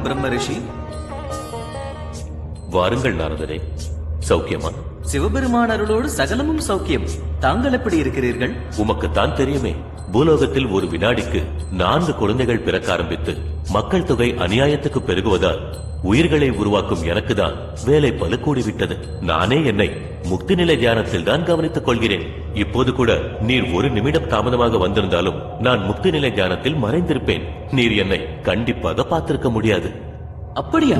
வணக்கம் பிரம்ம ரிஷி. வாருங்கள் நாரதரே, சௌக்கியமா? சிவபெருமான் அருளோடு சகலமும் சௌக்கியம். தாங்கள் எப்படி இருக்கிறீர்கள்? உமக்குத்தான் தெரியுமே, பூலோகத்தில் ஒரு வினாடிக்கு 4 குழந்தைகள் பிறக்க ஆரம்பித்து மக்கள் தொகை அநியாயத்துக்கு பெருகுவதால் உயிர்களை உருவாக்கும் எனக்குதான் வேலை பலு கூடிவிட்டது. நானே என்னை முக்தி நிலை தியானத்தில் தான் கவனித்துக் கொள்கிறேன். இப்போது கூட நீர் 1 நிமிடம் தாமதமாக வந்திருந்தாலும் நான் முக்தி நிலை தியானத்தில் மறைந்திருப்பேன். நீர் என்னை கண்டிப்பாக பார்த்திருக்க முடியாது. அப்படியா?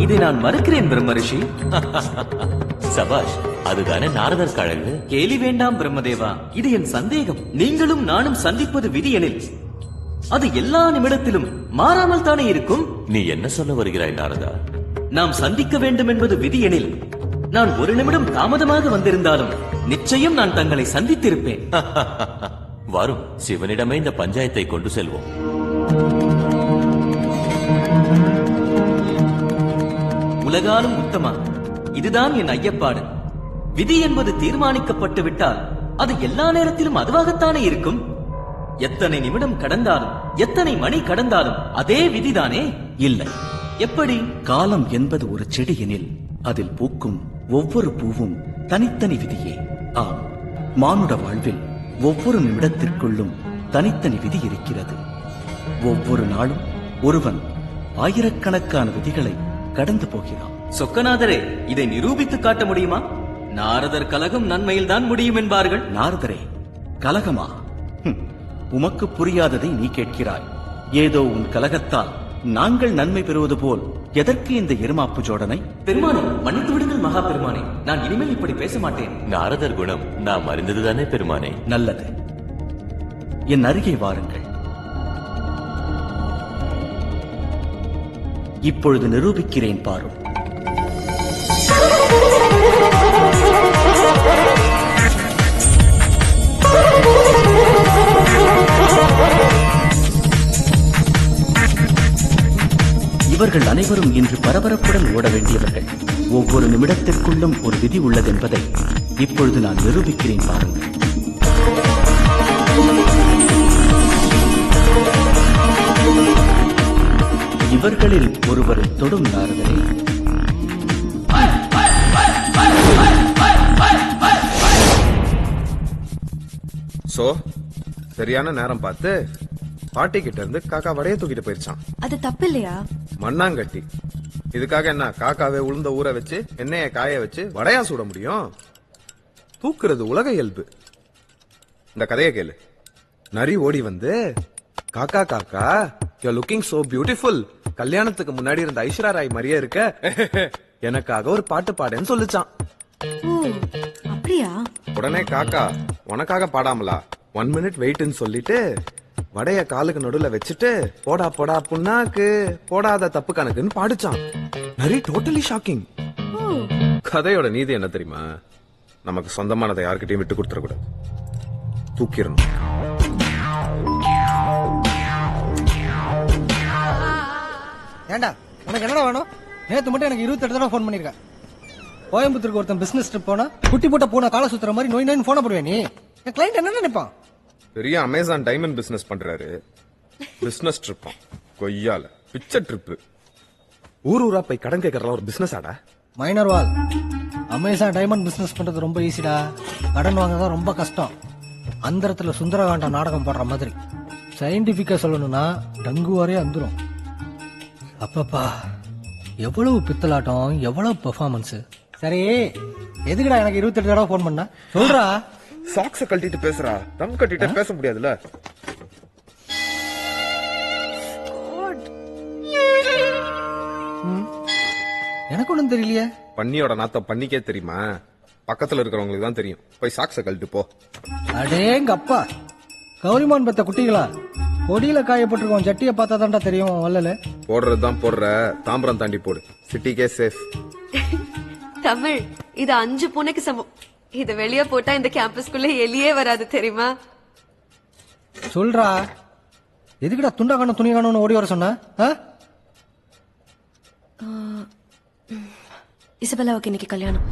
இதை நான் மறுக்கிறேன் பிரம்ம ரிஷி. சபாஷ், அதுதானே நாரதர் கழகு. கேலி வேண்டாம் பிரம்மதேவா, இது என் சந்தேகம். நீங்களும் நானும் சந்திப்பது விதி எனில் அது எல்லா நிமிடத்திலும் மாறாமல் தானே இருக்கும். நீ என்ன சொல்ல வருகிறாய் நாரதா? நாம் சந்திக்க வேண்டும் என்பது விதி எனில் நான் 1 நிமிடம் தாமதமாக வந்திருந்தாலும் நிச்சயம் நான் தங்களை சந்தித்திருப்பேன். வரும் சிவனிடமே இந்த பஞ்சாயத்தை கொண்டு செல்வோம். உலகாலும் உத்தமா, இதுதான் என் ஐயப்பாடு. விதி என்பது தீர்மானிக்கப்பட்டு விட்டால் அது எல்லா நேரத்திலும் அதுவாகத்தானே இருக்கும். எத்தனை நிமிடம் கடந்தாலும் எத்தனை மணி கடந்தாலும் அதே விதிதானே. இல்லை. எப்படி? காலம் என்பது ஒரு செடி எனில் அதில் பூக்கும் ஒவ்வொரு பூவும் தனித்தனி விதியே. ஆம், மானுட வாழ்வில் ஒவ்வொரு நிமிடத்திற்குள்ளும் தனித்தனி விதி இருக்கிறது. ஒவ்வொரு நாளும் ஒருவன் ஆயிரக்கணக்கான விதிகளை கடந்து போகிறான். சொக்கநாதரே, இதை நிரூபித்து காட்ட முடியுமா? நாரதர் கலகம் நன்மையில் தான் முடியும் என்பார்கள். நாரதரே, கலகமா? உமக்கு புரியாததை நீ கேட்கிறாய். ஏதோ உன் கலகத்தால் நாங்கள் நன்மை பெறுவது போல் எதற்கு இந்த எருமாப்பு ஜோடனை? பெருமானே, மன்னித்து விடுங்கள் மகா பெருமானே. நான் இனிமேல் இப்படி பேச மாட்டேன். நாரதர் குணம் நாம் அறிந்ததுதானே பெருமானே. நல்லது, என் அருகே வாருங்கள். இப்பொழுது நிரூபிக்கிறேன் பாரும். இவர்கள் அனைவரும் இன்று பரபரப்புடன் ஓட வேண்டியவர்கள். ஒவ்வொரு நிமிடத்திற்குள்ளும் ஒரு விதி உள்ளதென்பதை இப்பொழுது நான் நிரூபிக்கிறேன் பாருங்கள். இவர்களில் ஒருவரை தொடும் நாரதரே. சோ சரியான நேரம் பார்த்து பாட்டி கிட்ட இருந்து காக்கா வடைய தூக்கிட்டு போயிருச்சான். அது தப்பு இல்லையா? மண்ணாங்கட்டி. இதுக்காக என்ன காக்காவே உளுந்த ஊற வச்சு எண்ணெய காய வச்சு வடையா சுட முடியும்? தூக்குறது உலக இயல்பு. இந்த கதையை கேளு. நரி ஓடி வந்து, காக்கா காக்கா, யூ லுக்கிங் சோ பியூட்டிஃபுல், கல்யாணத்துக்கு முன்னாடி இருந்த ஐஸ்வர்யா ராய் மாதிரியே இருக்க, எனக்காக ஒரு பாட்டு பாடுன்னு சொல்லிச்சான். ஓ, அப்படியா? உடனே காக்கா, உனக்காக பாடாமலா, 1 மினிட் வெயிட்னு சொல்லிட்டு வடைய காலுக்கு நடுவுல வச்சுட்டு போடா போடா புண்ணாக்கு போடாத தப்பு கணக்குன்னு பாடிச்சான். நரி டோட்டலி ஷாக்கிங். கதையோட நீதி என்ன தெரியுமா? நமக்கு சொந்தமானதை யார்கிட்டயும் விட்டு கொடுத்துட கூடாது, தூக்கிடணும். ஏண்டா, உனக்கு என்னடா வேணும்? நேத்து மட்டும் எனக்கு 28 தடவை போன் பண்ணிருக்க. கோயம்புத்தூருக்கு ஒருத்தன் பிசினஸ் ட்ரிப் போனா குட்டி போட்ட போன கால சுத்துற மாதிரி நோய் நோய் போன போடுவேன். நீ என் கிளைண்ட் என்ன நினைப்பான்? பெரிய அமேசான் டைமண்ட் பிசினஸ் பண்றாரு. பிசினஸ் ட்ரிப் கொய்யால பிச்சை ட்ரிப். ஊர் ஊரா போய் கடன் கேட்கறலாம் ஒரு பிசினஸ் ஆடா. மைனர் வால், அமேசான் டைமண்ட் பிசினஸ் பண்றது ரொம்ப ஈஸிடா. கடன் வாங்கதான் ரொம்ப கஷ்டம். அந்தரத்துல சுந்தரகாண்ட நாடகம் பாடுற மாதிரி. சயின்டிபிக்கா சொல்லணும்னா டங்கு வரையே வந்துரும். அப்பப்பா, எவ்வளவு பித்தலாட்டம், எவ்வளவு பெர்ஃபார்மன்ஸ். சரி, எதுக்குடா எனக்கு 28 தடவை போன் பண்ண? சொல்றா. சாக்ஸ கழட்டிட்டு பேசுறா, தம் கட்டிட்டு பேச முடியாதுல. எனக்கு ஒண்ணும் தெரியலையே. பன்னியோட நாத்தம் பண்ணிக்கே தெரியுமா? பக்கத்துல இருக்கிறவங்களுக்கு தான் தெரியும். போய் சாக்ஸ கழட்டு போ. அடேங்க அப்பா, கௌரிமான் பெத்த குட்டிகளா? கொடியில காயப்பட்டிருக்கோம், ஜட்டியை பார்த்தா தான்டா தெரியும். வல்லல போடுறதுதான் போடுற, தாம்பரம் தாண்டி போடு, சிட்டிக்கே சேஃப். தமிழ், இது 5 பூனைக்கு சமம். இது வெளியே போட்டா இந்த கேம்பஸ்குள்ள எலியே வராது தெரியுமா? சொல்றா. எதுக்குடா துண்டா காணும் துணி காணும்னு ஓடி வர சொன்ன? இசபெல்லாவுக்கு இன்னைக்கு கல்யாணம்.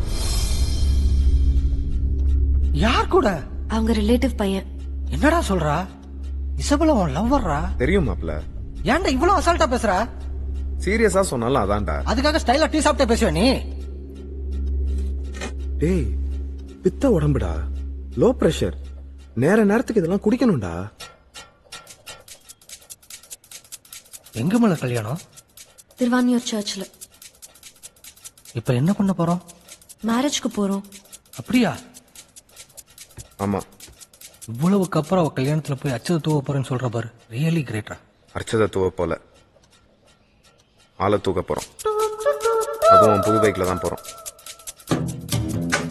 யார் கூட? அவங்க ரிலேட்டிவ் பையன். என்னடா சொல்றா? இசபெல்லா உன் லவ்வர்ரா. தெரியும் மாப்ள. ஏன்டா இவ்வளவு அசால்ட்டா பேசுற? சீரியஸா சொன்னாலும் அதான்டா. அதுக்காக ஸ்டைலா டீ சாப்பிட்டே பேசுவே நீ? டேய் பித்த உடம்புடா, லோ பிரஷர், நேரத்துக்கு இதெல்லாம் குடிக்கணும்டா. எங்க மேல கல்யாணம்? திருவான்மியூர் சர்ச்ல. இப்ப என்ன பண்ண போறோம்? மேரேஜ்க்கு போறோம். அப்படியா? ஆமா, இவ்வளவுக்கு அப்புறம் அவ கல்யாணத்துல போய் அச்சதை தூவ போறேன்னு சொல்ற பாரு, ரியலி கிரேட்ரா. அர்ச்சதை தூவ போல ஆளை தூக்க போறோம். அதுவும் புது பைக்ல தான் போறோம்.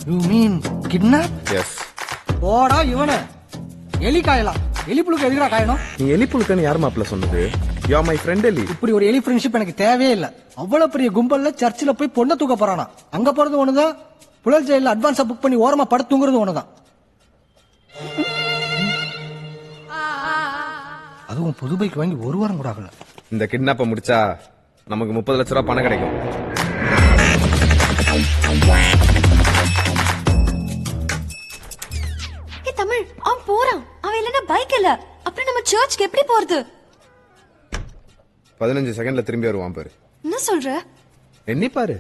You mean kidnap? எஸ். போடா இவன, எலி காயலாம். எலி புழுக்கு எதுக்குடா காயணும்? நீ எலி புழுக்கன்னு யார் மாப்ள சொன்னது? யூ ஆர் மை ஃப்ரெண்ட் எலி. இப்படி ஒரு எலி ஃப்ரெண்ட்ஷிப் எனக்கு தேவையே இல்ல. அவ்வளவு பெரிய கும்பல்ல சர்ச்சில் போய் பொண்ணை தூக்க போறானா? அங்க போறது ஒண்ணுதான், புழல் ஜெயில அட்வான்ஸா புக் பண்ணி ஓரமா படுத்துங்கிறது ஒண்ணுதான். அதுவும் புது பைக் வாங்கி ஒரு வாரம் கூட ஆகல. இந்த கிட்னாப்ப முடிச்சா நமக்கு 30 லட்ச ரூபாய் பணம் கிடைக்கும். ஏ தமிழ், அவன் போறான். அவன் இல்லன்னா பைக் இல்ல. அப்புறம் நம்ம சர்ச்சுக்கு எப்படி போறது? 15 செகண்ட்ல திரும்பி வருவான் பாரு. என்ன சொல்ற? எண்ணி பாரு.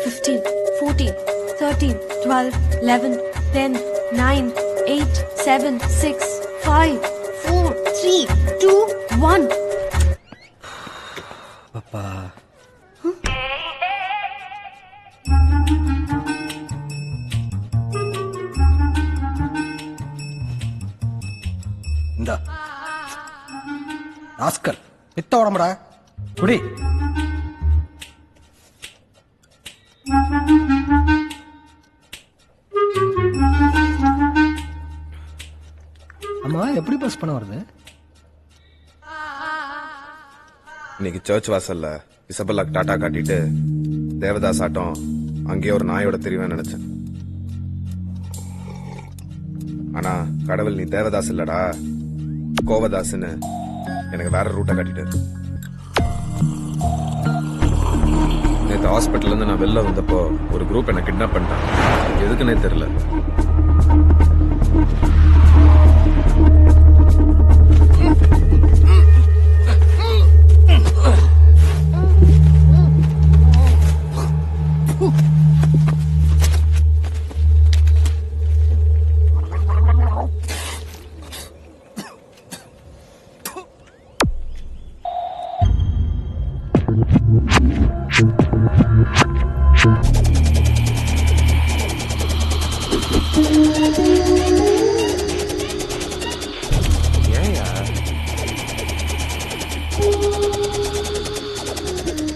15, 14, 13, 12, 11, 10, 9, 8, 7, 6, 5, 4, 3, 2, 1. பாப்பா இந்த ராஸ்கல் பித்த உடம்புடா, குடி. அம்மா எப்படி பஸ் பண்ண வருது? இன்னைக்கு சர்ச் வாசல்ல இசபெல்லாக்கு டாட்டா காட்டிட்டு தேவதாஸ் ஆட்டம் அங்கேயே ஒரு நாயோட தெரிவேன் நினைச்சேன். ஆனா கடவுள் நீ தேவதாஸ் இல்லடா, கோவதாஸ்ன்னு எனக்கு வேற ரூட்டை காட்டிட்டாரு. நேற்று ஹாஸ்பிட்டல்ல இருந்து நான் வெளில வந்தப்போ ஒரு குரூப் என்ன கிட்னாப் பண்ணிட்டாங்க. எதுக்குன்னே தெரியல.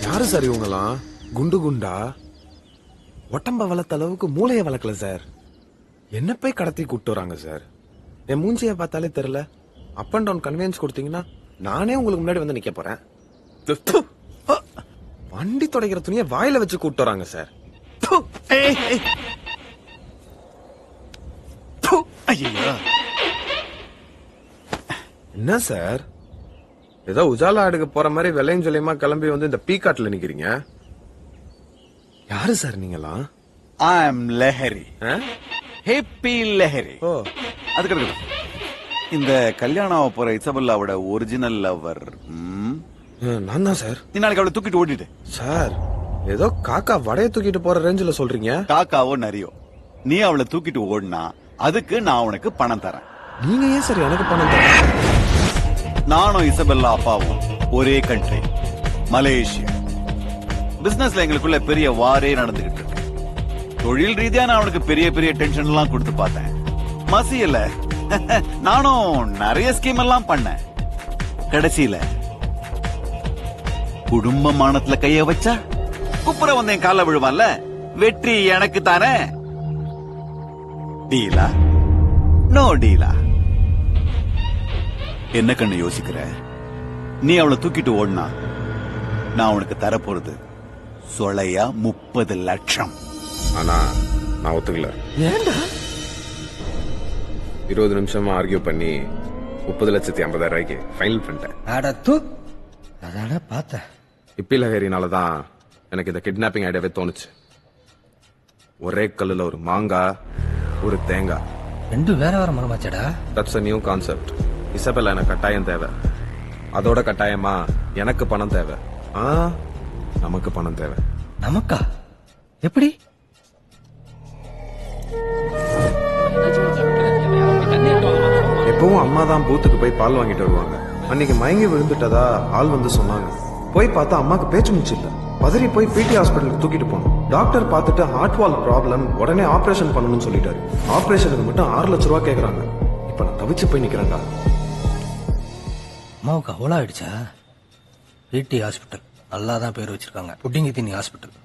யாரு சார் இவங்கலாம்? குண்டு குண்டா ஒட்டம்ப வளர்த்த அளவுக்கு மூளைய வளர்க்கல சார். என்ன போய் கடத்தி கூட்டு வராங்க சார். என் மூஞ்சிய பார்த்தாலே தெரியல. அப் அண்ட் டவுன் கன்வீனியன்ஸ் கொடுத்தீங்கன்னா நானே உங்களுக்கு முன்னாடி வந்து நிக்க போறேன். வண்டி துடைக்கிற துணியை வாயில வச்சு கூட்டு வராங்க சார். என்ன சார், ஏதோ உஜாலா ஆடுக்கு போற மாதிரி வெள்ளையும் சொல்லியமா கிளம்பி வந்து இந்த பீக்காட்ல நிக்கிறீங்க. யாரு சார் நீங்களாம்? I am Lahari. Happy Lahari. ஓ, அதுக்கு இந்த கல்யாணம் ஆக போற இசபெல்லாவோட ஒரிஜினல் லவர் நான் தான் சார். நீ நாளைக்கு அவளை தூக்கிட்டு ஓடிட்டு. சார், ஏதோ காக்கா வடைய தூக்கிட்டு போற ரேஞ்சில சொல்றீங்க. காக்காவோ நரியோ, நீ அவளை தூக்கிட்டு ஓடினா அதுக்கு நான் உனக்கு பணம் தரேன். நீங்க ஏன் சார் எனக்கு பணம் தரீங்க? நானும் இசபெல்லா அப்பாவும் ஒரே கண்ட்ரி, மலேசியா. பிசினஸ்ல எங்களுக்குள்ள பெரிய வாரே நடந்துகிட்டு இருக்கு. தொழில் ரீதியா நான் அவனுக்கு பெரிய பெரிய டென்ஷன் எல்லாம் கொடுத்து பார்த்தேன். மசியல. நானும் நிறைய ஸ்கீம் எல்லாம் பண்ணேன். கடைசியில குடும்பமானத்துல கைய வச்சா குப்புற வந்து என் கால விழுவான்ல, வெற்றி எனக்கு தானே. டீலா நோ டீலா? என்ன கண்ணு யோசிக்கிற? நீ அவளை தூக்கிட்டு ஓடினா நான் உனக்கு தரப்போறது சொலையா 30 லட்சம். ஆனா நான் ஒத்துக்கல. ஏண்டா? 20 நிமிஷமா ஆர்கியூ பண்ணி 30,50,000 ஃபைனல் பண்ணிட்டேன். அடத்து, அதான பார்த்தேன். இப்பி லஹரினாலதான் எனக்கு இந்த கிட்னாப்பிங் ஐடியாவே தோணுச்சு. ஒரே கல்லுல ஒரு மாங்காய், ஒரு தேங்காய். ரெண்டு வேற வேற மரமாச்சடா. That's a new concept. Isabella எனக்கு கட்டாயம் தேவை. அதோட கட்டாயமா எனக்கு பணம் தேவை. நமக்கு பணம் தேவை. நமக்கா? எப்படி? எப்பவும் அம்மா தான் பூத்துக்கு போய் பால் வாங்கிட்டு வருவாங்க. அன்னைக்கு மயங்கி விழுந்துட்டதா ஆள் வந்து சொன்னாங்க. போய் பார்த்தா அம்மாக்கு பேச்சு மூச்சு இல்ல. பதறி போய் பிடி ஹாஸ்பிட்டலுக்கு தூக்கிட்டு போனோம். டாக்டர் பார்த்துட்டு ஹார்ட் வால் ப்ராப்ளம், உடனே ஆபரேஷன் பண்ணணும்னு சொல்லிட்டாரு. ஆபரேஷனுக்கு மட்டும் 6 லட்சம் ரூபாய் கேக்குறாங்க. இப்ப நான் தவிச்சு போய் நிக்கிறேன்டா. அம்மாவுக்கு அவ்வளோ ஆயிடுச்சா? பிடி ஹாஸ்பிட்டல் நல்லா தான் பேர் வச்சிருக்காங்க. புட்டிங்கி தீனி ஹாஸ்பிட்டல்.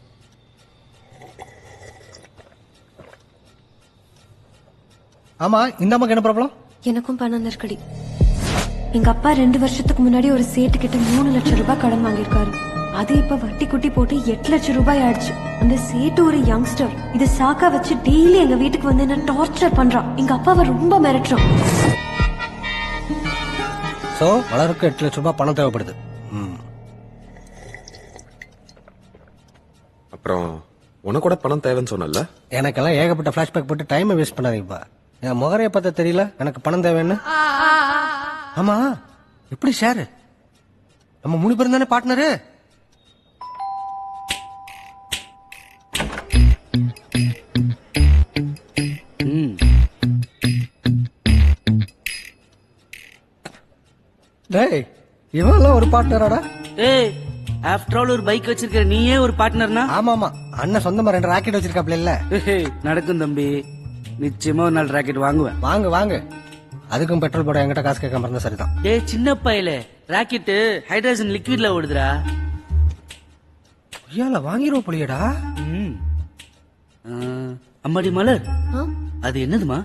ஆமா, இந்த அம்மாக்கு என்ன ப்ராப்ளம்? எனக்கும் பணம் நெருக்கடி. எங்க அப்பா 2 வருஷத்துக்கு முன்னாடி ஒரு சேட்டு கிட்ட 3 லட்சம் ரூபாய் கடன் வாங்கியிருக்காரு. அது இப்ப வட்டி குட்டி போட்டு 8 லட்சம் ரூபாய் ஆயிடுச்சு. அந்த சேட்டு ஒரு யங்ஸ்டர். இத சாக்கா வச்சு டெய்லி எங்க வீட்டுக்கு வந்து என்ன டார்ச்சர் பண்றான். எங்க அப்பாவை ரொம்ப மிரட்டுறான். சோ வளருக்கு 8 லட்சம் ரூபாய் பணம் தேவைப்படுது. அப்புறம் உனக்கு கூட பணம் தேவைன்னு சொன்னல. எனக்கெல்லாம் ஏகப்பட்ட பிளாஷ்பேக் போட்டு டைமை வேஸ்ட் பண்ணாதீங்கப்பா. என் முகரைய பார்த்தா தெரியல எனக்கு பணம் தேவைன்னு. ஆமா, எப்படி ஷேர்? நம்ம 3 பேரும் தானே பார்ட்னரு. டேய், இவெல்லாம் ஒரு பார்ட்னராடா? ஏய், ஆஃப்டர் ஆல் ஒரு பைக் வச்சிருக்கிற நீயே ஒரு பார்ட்னர்னா? ஆமா ஆமா, அண்ணன் சொந்தமா 2 ராக்கெட் வச்சிருக்காப்ல இல்ல. நடக்கும் தம்பி, நிச்சயமா ஒரு நாள் ராக்கெட் வாங்குவேன். வாங்க வாங்க, அதுக்கும் பெட்ரோல் போட என்கிட்ட காசு கேட்காம இருந்தா சரிதான். டேய் சின்ன பையல, ராக்கெட் ஹைட்ரஜன் லிக்விட்ல ஓடுதுடா. ஐயால வாங்கிரும் புளியடா. அம்மாடி மலர், அது என்னதுமா?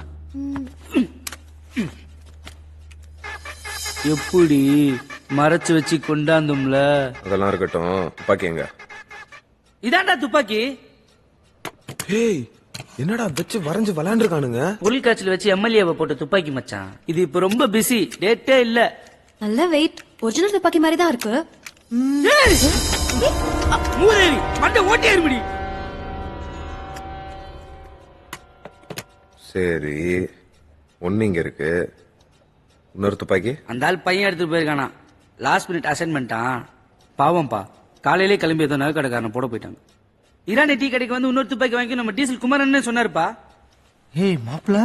எப்படி மறைச்சு வச்சு கொண்டாந்தோம்ல. அதெல்லாம் இருக்கட்டும், துப்பாக்கி எங்க? இதான்டா துப்பாக்கி. ஏய், என்னடா வச்சு வரைஞ்சு விளையாண்டுருக்கானுங்க. பொருள் காய்ச்சல் வச்சு எம்எல்ஏவை போட்ட துப்பாக்கி மச்சான். இது இப்ப ரொம்ப பிஸி, டேட்டே இல்ல. நல்ல வெயிட், ஒரிஜினல் துப்பாக்கி மாதிரி தான் இருக்கு. மூதேவி மண்ட ஓட்டியாரு முடி. சரி, ஒண்ணு இங்க இருக்கு. இன்னொரு துப்பாக்கி அந்த ஆள் பையன் எடுத்துட்டு போயிருக்கானா. Last minute அசைன்மெண்டான். பாவம்பா, காலையிலே கிளம்பி ஏதோ நகை கடைக்காரனை போட போயிட்டாங்க. இரானி டீ கடைக்கு வந்து இன்னொரு துப்பாக்கி வாங்கி நம்ம டீசல் குமாரன் சொன்னாருப்பா. ஏய் மாப்பிள,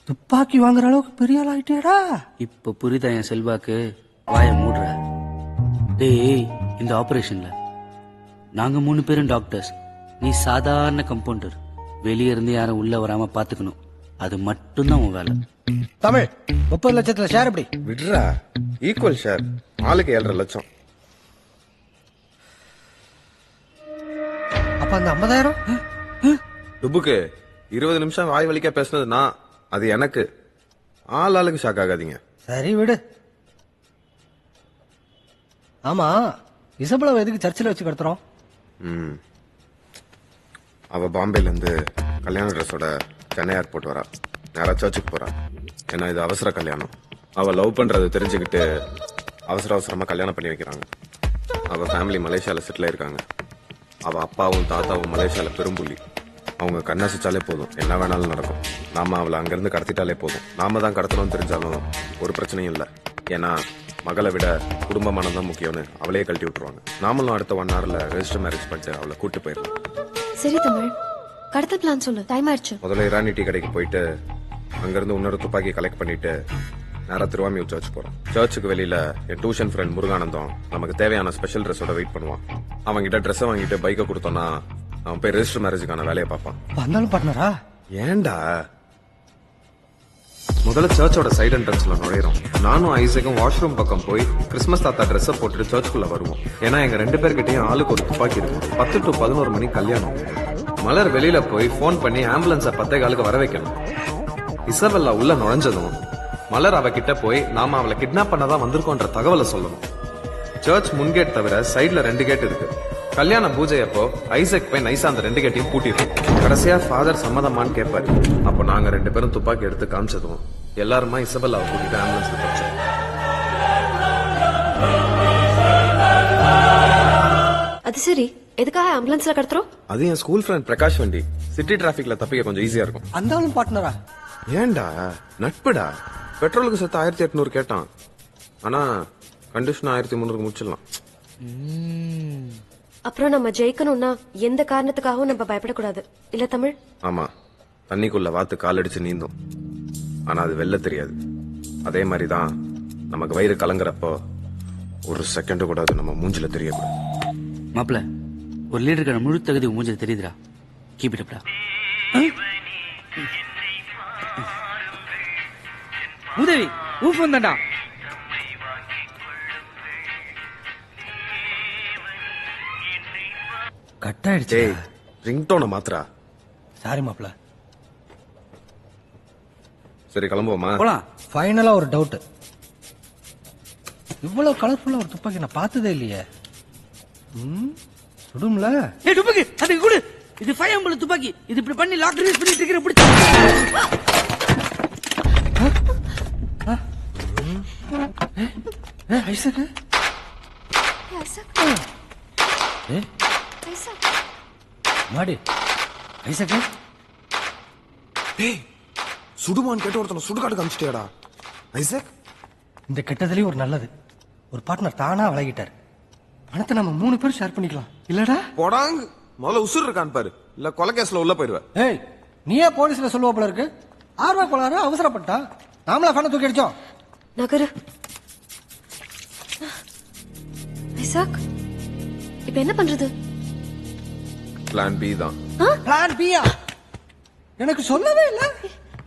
துப்பாக்கி வாங்குற அளவுக்கு பெரிய ஆள் ஆயிட்டேடா. இப்ப புரியுதா என் செல்வாக்கு? வாய மூடுற. டேய், இந்த ஆபரேஷன்ல நாங்க 3 பேரும் டாக்டர்ஸ், நீ சாதாரண கம்பவுண்டர். வெளியே இருந்து யாரும் உள்ள வராம பாத்துக்கணும். அது மட்டும்தான் உன் வேலை. தமிழ் 30 லட்சத்துல ஷேர் எப்படி? விட்றா, ஈக்குவல் ஷேர். ஆளுக்கு 7.5 லட்சம். அப்ப அந்த 50,000 டுபுக்கு 20 நிமிஷம் வாய் வலிக்க பேசுனது நான், அது எனக்கு. ஆளுக்கு ஷாக் ஆகாதீங்க. சரி விடு. ஆமா, இசபலாவை எதுக்கு சர்ச்சில் வச்சு கடத்துறோம்? அவ பாம்பேல இருந்து கல்யாண ட்ரெஸ்ஸோட சென்னை ஏர்போர்ட் வரா. நேரா சர்ச்சுக்கு போறா. ஏன்னா இது அவசர கல்யாணம். அவ லவ் பண்றது தெரிஞ்சுக்கிட்டு அவசர அவசரமா கல்யாணம் பண்ணி வைக்கிறாங்க. அவ ஃபேமிலி மலேசியால செட்டில் ஆயிருக்காங்க. அவ அப்பாவும் தாத்தாவும் மலேசியால பெரும்புள்ளி. அவங்க கண்ணாசிச்சாலே போதும், என்ன வேணாலும் நடக்கும். நாம அவளை அங்கிருந்து கடத்திட்டாலே போதும். நாம தான் கடத்தணும்னு தெரிஞ்சாலும் ஒரு பிரச்சனையும் இல்லை. ஏன்னா மகளை விட குடும்பமானம் தான் முக்கியம்னு அவளையே கழட்டி விட்டுருவாங்க. நாமளும் அடுத்த 1 hourல ரெஜிஸ்டர் மேரேஜ் பண்ணிட்டு அவளை கூட்டு போயிடலாம். சரி தமிழ், கடத்தல் பிளான் சொல்லு. டைம் ஆயிடுச்சு. முதல்ல இரானி டீ கடைக்கு போயிட்டு அங்கிருந்து இன்னொரு துப்பாக்கி கலெக்ட் பண்ணிட்டு நேரா திருவாமியூர் சர்ச் போறோம். சர்ச்சுக்கு வெளியில என் டியூஷன் ஃப்ரெண்ட் முருகானந்தம் நமக்கு தேவையான ஸ்பெஷல் ட்ரெஸ்ஸோட வெயிட் பண்ணுவான். அவங்க கிட்ட ட்ரெஸ் வாங்கிட்டு பைக்கை கொடுத்தோம்னா அவன் போய் ரெஜிஸ்டர் மேரேஜுக்கான வேலையை பார்ப்பான். வந்தாலும் பார்ட்னரா? ஏண்டா, முதல்ல சர்ச்சோட சைட் என்ட்ரன்ஸ்ல நுழையிறோம். நானும் ஐசக்கும் வாஷ்ரூம் பக்கம் போய் கிறிஸ்மஸ் தாத்தா ட்ரெஸ்ஸை போட்டுட்டு சர்ச்சுக்குள்ள வருவோம். ஏன்னா எங்க 2 பேர்கிட்டயும் ஆளுக்கு ஒரு துப்பாக்கி இருக்கும். 10 to 11 மணி கல்யாணம். மலர் வெளியில போய் போன் பண்ணி ஆம்புலன்ஸை 10:15 வர வைக்கணும். இசபெல்லா உள்ள நுழைஞ்சதும் மலர் அவகிட்ட போய் நாம அவளை கிட்னாப் பண்ணதான் வந்திருக்கோன்ற தகவலை சொல்லணும். சர்ச் முன்கேட் தவிர சைட்ல 2 கேட் இருக்கு. கல்யாண பூஜை அப்போ ஐசக் போய் நைசா அந்த 2 கேட்டையும் பூட்டிடும். கடைசியா ஃபாதர் சம்மதமான்னு கேட்பாரு. அப்போ நாங்க 2 பேரும் துப்பாக்கி எடுத்து காமிச்சதும் எல்லாருமா இசபெல்லாவை கூட்டிட்டு ஆம்புலன்ஸ்ல போச்சோம். அது சரி, எதுக்காக ஆம்புலன்ஸ்ல கடத்துறோம்? அது என் ஸ்கூல் ஃப்ரெண்ட் பிரகாஷ் வண்டி. சிட்டி டிராபிக்ல தப்பிக்க கொஞ்சம் ஈஸியா இருக்கும். அந்தாலும் பார்ட்னரா? ஏண்டா, நட்புடா. பெட்ரோலுக்கு சேர்த்து 1800 கேட்டான். ஆனா கண்டிஷன் 1300 முடிச்சிடலாம். அப்புறம் நம்ம ஜெயிக்கணும்னா எந்த காரணத்துக்காகவும் நம்ம பயப்படக்கூடாது இல்ல தமிழ்? ஆமா, தண்ணிக்குள்ள வாத்து காலடிச்சு நீந்தும், ஆனா அது வெல்ல தெரியாது. அதே மாதிரிதான் நமக்கு வயிறு கலங்குறப்போ ஒரு செகண்ட் கூட அது நம்ம மூஞ்சில தெரியக்கூடாது. மாப்பிள, ஒரு லீடருக்கான முழு தகுதி மூஞ்சது தெரியுதுடா. Keep it அப்டா. உதவி ஊஃப் வந்தாண்டா. கட் ஆயிடுச்சு. டேய், ரிங்டோனை மாத்திரா. சாரி மாப்ள. சரி கிளம்புவோமா? போலாம். ஃபைனலா ஒரு டவுட். இவ்வளவு கலர்ஃபுல்லா ஒரு துப்பாக்கி நான் பார்த்ததே இல்லையே. சுடும்ல? ஏய் துப்பாக்கி, அதுக்கு கொடு. இது 5 துப்பாக்கி. இது இப்படி பண்ணி லாக் ரிலீஸ் பண்ணிட்டு இருக்கிற பிடிச்சு. ஐசக். மாடி ஐசக். டேய், சுடுமான்னு கேட்டு ஒருத்தனை சுடுகாடு காமிச்சிட்டியாடா ஐசக். இந்த கெட்டதுலயும் ஒரு நல்லது. ஒரு பார்ட்னர் தானா விலகிட்டார். பணத்தை நம்ம 3 பேர் ஷேர் பண்ணிக்கலாம் இல்லடா? போடாங்க, முதல்ல உசுர் இருக்கான்னு பாரு, இல்ல கொலை கேஸ்ல உள்ள போயிருவ. ஏய், நீயே போலீஸ்ல சொல்லுவ போல இருக்கு. ஆர்வ கோளாறு அவசரப்பட்டா நாமளா ஃபேனை தூக்கி அடிச்சோம். நகரு. ஐசாக், இப்ப என்ன பண்றது? பிளான் பி தான். பிளான் பியா? எனக்கு சொல்லவே இல்ல.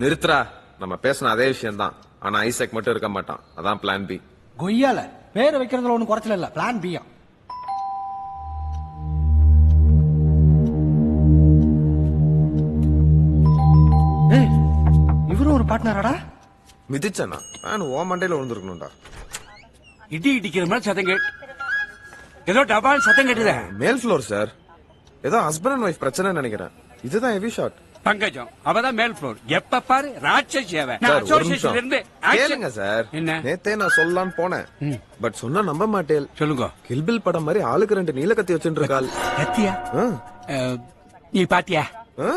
நிறுத்துறா, நம்ம பேசின அதே விஷயம் தான். ஆனா ஐசக் மட்டும் இருக்க மாட்டான், அதான் பிளான் பி. கொய்யால பேர் வைக்கிறதுல ஒண்ணும் குறைச்சல இல்ல. பிளான் பியா? ஏய், இவரும் ஒரு பார்ட்னராடா? மிதிச்சனா நான் ஓ மண்டையில விழுந்துருக்கணும்டா. இடி இடிக்கிற மாதிரி சத்தம் கேட்டு ஏதோ டபால் சத்தம் கேட்டுத. மேல் ஃப்ளோர் சார், ஏதோ ஹஸ்பண்ட் அண்ட் ஒய்ஃப் பிரச்சனை நினைக்கிறேன். இதுதான் ஹெவி ஷாட். பங்கஜம் அவதான் மேல் ஃப்ளோர். எப்ப பாரு ராட்சசி அவ. சார், ஒரு அசோசியேஷன்ல நிமிஷம். இருந்து கேளுங்க சார். என்ன? நேத்தே நான் சொல்லலாம்னு போனேன், பட் சொன்னா நம்ப மாட்டேன். சொல்லுங்க. கில்பில் படம் மாதிரி ஆளுக்கு 2 நீல கத்தி வச்சுட்டு இருக்காள். கத்தியா? ஆ, நீ பாத்தியா? ஆ.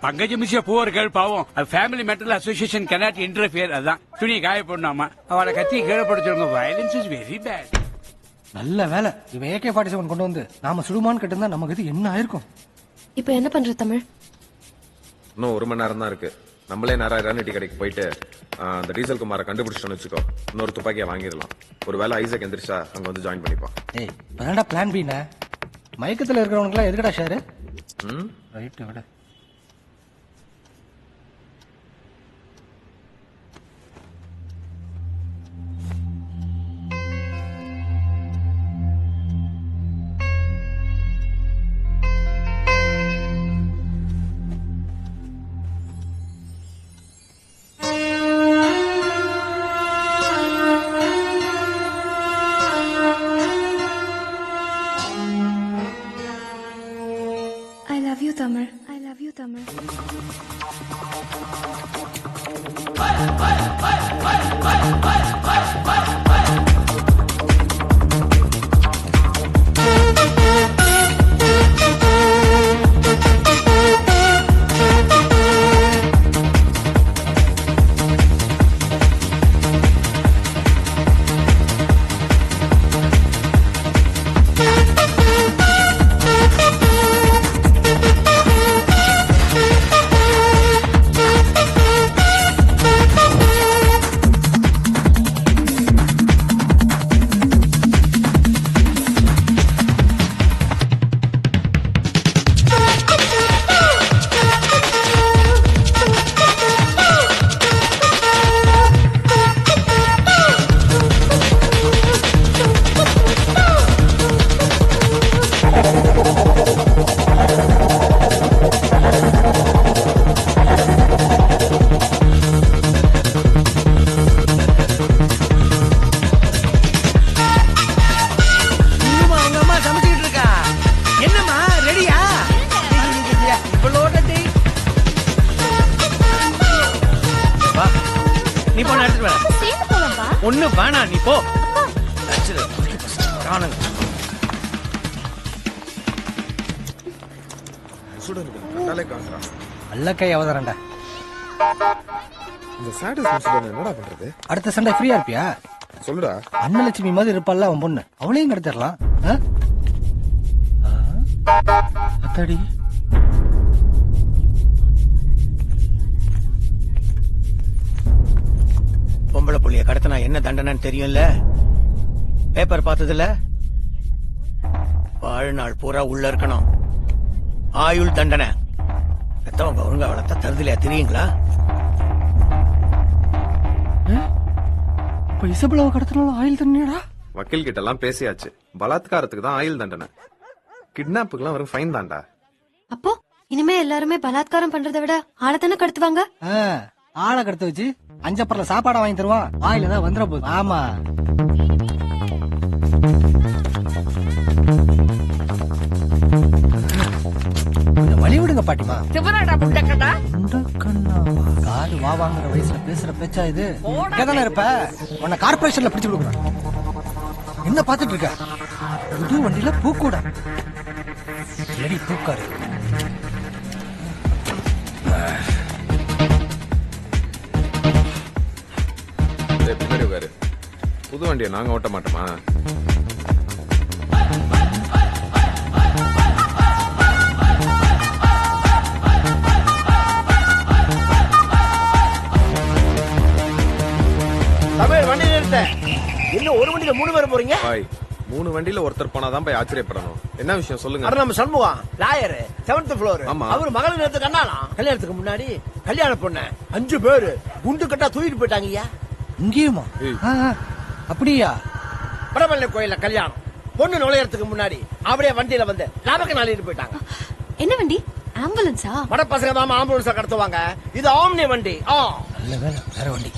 பங்கஜ மிஸ் போர் கேள் பாவம். Family mental association cannot interfere. அதான் துணி காய போடணுமா, அவளை கத்தி கீழப்படுத்துவாங்க. Violence is very bad. நல்ல வேலை இவன் AK-47 கொண்டு வந்து நாம சுடுமான்னு கேட்டிருந்தா நமக்கு இது என்ன ஆயிருக்கும். இப்ப என்ன பண்றது தமிழ்? இன்னும் 1 மணி நேரம் தான் இருக்கு. நம்மளே நேரா இரானிட்டி கடைக்கு போயிட்டு அந்த டீசல் குமாரை கண்டுபிடிச்சிட்டோம்னு வச்சுக்கோ, இன்னொரு துப்பாக்கியை வாங்கிடலாம். ஒருவேளை ஐசக் எந்திரிச்சா அங்க வந்து ஜாயின் பண்ணிப்பான். ஏய், வேண்டா பிளான் பின்னா? மயக்கத்துல இருக்கிறவனுக்குலாம் எதுக்கடா ஷேரு? ரைட் விட. I love you Tamil. I love you Tamil. நீ போன எடுத்துட்டு வர. ஒண்ணு வேணா, நீ போ. சுடு கண்டாலே காட்டுறான். அல்லக்கை அவதாரண்டா. இந்த சாட்டஸ் முடிச்சுட்டு என்னடா பண்றது? அடுத்த சண்டே ஃப்ரீயா இருப்பியா? சொல்லுடா. அன்னலட்சுமி மாதிரி இருப்பாள்ல அவன் பொண்ணு, அவளையும் கடத்திடலாம். அத்தாடி, பொம்பளை புள்ளிய கடத்தினா என்ன தண்டனைன்னு தெரியும்ல? பேப்பர் பார்த்ததுல வாழ்நாள் பூரா உள்ள இருக்கணும், ஆயுள் தண்டனை. பெத்தவங்க ஒழுங்கா வளர்த்தா தருதலையா தெரியுங்களா? இப்ப இசபெல்லாவை கடத்தினாலும் ஆயுள் தண்டனைடா. வக்கீல் கிட்ட எல்லாம் பேசியாச்சு. பலாத்காரத்துக்கு தான் ஆயுள் தண்டனை, கிட்னாப்புக்கு வெறும் ஃபைன் தான்டா. அப்போ இனிமே எல்லாருமே பலாத்காரம் பண்றதை விட ஆளத்தானே கடத்துவாங்க. ஆளை கடத்த வச்சு அஞ்சப்பறல சாப்பாடை வாங்கி தருவான், வாயில தான் வந்துட போகுது. ஆமா, கொஞ்சம் வழி விடுங்க பாட்டிமா. காது வா வாங்குற வயசுல பேசுற பேச்சா இது? இங்கதானே இருப்ப, உன்னை கார்பரேஷன்ல பிடிச்சு கொடுக்குறேன். என்ன பாத்துட்டு இருக்க? புது வண்டியில பூக்கூட ரெடி பூக்காரு. பின்னாடி உட்காரு. புது வண்டியை நாங்க ஓட்ட மாட்டோமா? தமிழ் வண்டி நிறுத்த. இன்னும் ஒரு வண்டியில 3 பேர் போறீங்க? பாய், 3 வண்டியில ஒருத்தர் போனாதான் போய் ஆச்சரியப்படணும். என்ன விஷயம் சொல்லுங்க. அது நம்ம சண்முகம், லாயர், 7th ஃப்ளோர். ஆமா. அவர் மகளிர் நேரத்து கண்ணாலாம். கல்யாணத்துக்கு முன்னாடி கல்யாண பொண்ணு 5 பேரு குண்டு கட்டா தூக்கிட்டு போயிட்டாங்கய்யா. இங்கேயுமா? அப்படியா? வடமல்லை கோயில்ல கல்யாணம். பொண்ணு நுழையறதுக்கு முன்னாடி அப்படியே வண்டியில வந்து லாபக்க நாளிட்டு போயிட்டாங்க. என்ன வண்டி? ஆம்புலன்ஸா? வட பசங்க தான் ஆம்புலன்ஸா கடத்துவாங்க. இது ஆம்னி வண்டி. நல்ல வேலை, வேற வண்டி.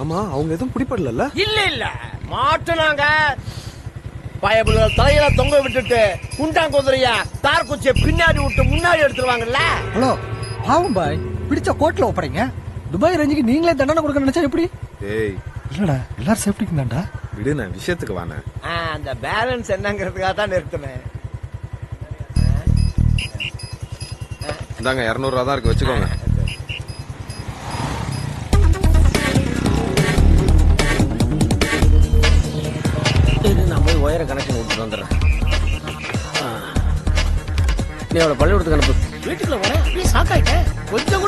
ஆமா, அவங்க எதுவும் பிடிப்படல. இல்ல மாட்டுனாங்க. பயபுல தலையில தொங்க விட்டுட்டு குண்டாங்குதிரையா தார் குச்சியை பின்னாடி விட்டு முன்னாடி எடுத்துருவாங்கல்ல. ஹலோ, பாவம் பாய், பிடிச்ச கோர்ட்ல ஒப்படைங்க. துபாய் ரஞ்சிக்கு நீங்களே தண்டனை கொடுக்க நினைச்சா எப்படி? ஏய், இல்லடா, எல்லாரும் சேஃப்டிக்கு தான்டா. விடு, நான் விஷயத்துக்கு வானே. அந்த பேலன்ஸ் என்னங்கிறதுக்காக தான் நிறுத்தினேன். இந்தாங்க 200 ரூபா தான் இருக்கு, வச்சுக்கோங்க. நான் போய் ஒயர கனெக்ஷன் விட்டு வந்துடுறேன். நீ அவளை பள்ளிக்கூடத்துக்கு அனுப்பு. வீட்டுக்குள்ள போறேன், அப்படியே ஷாக் ஆயிட்டேன். கொஞ்சம்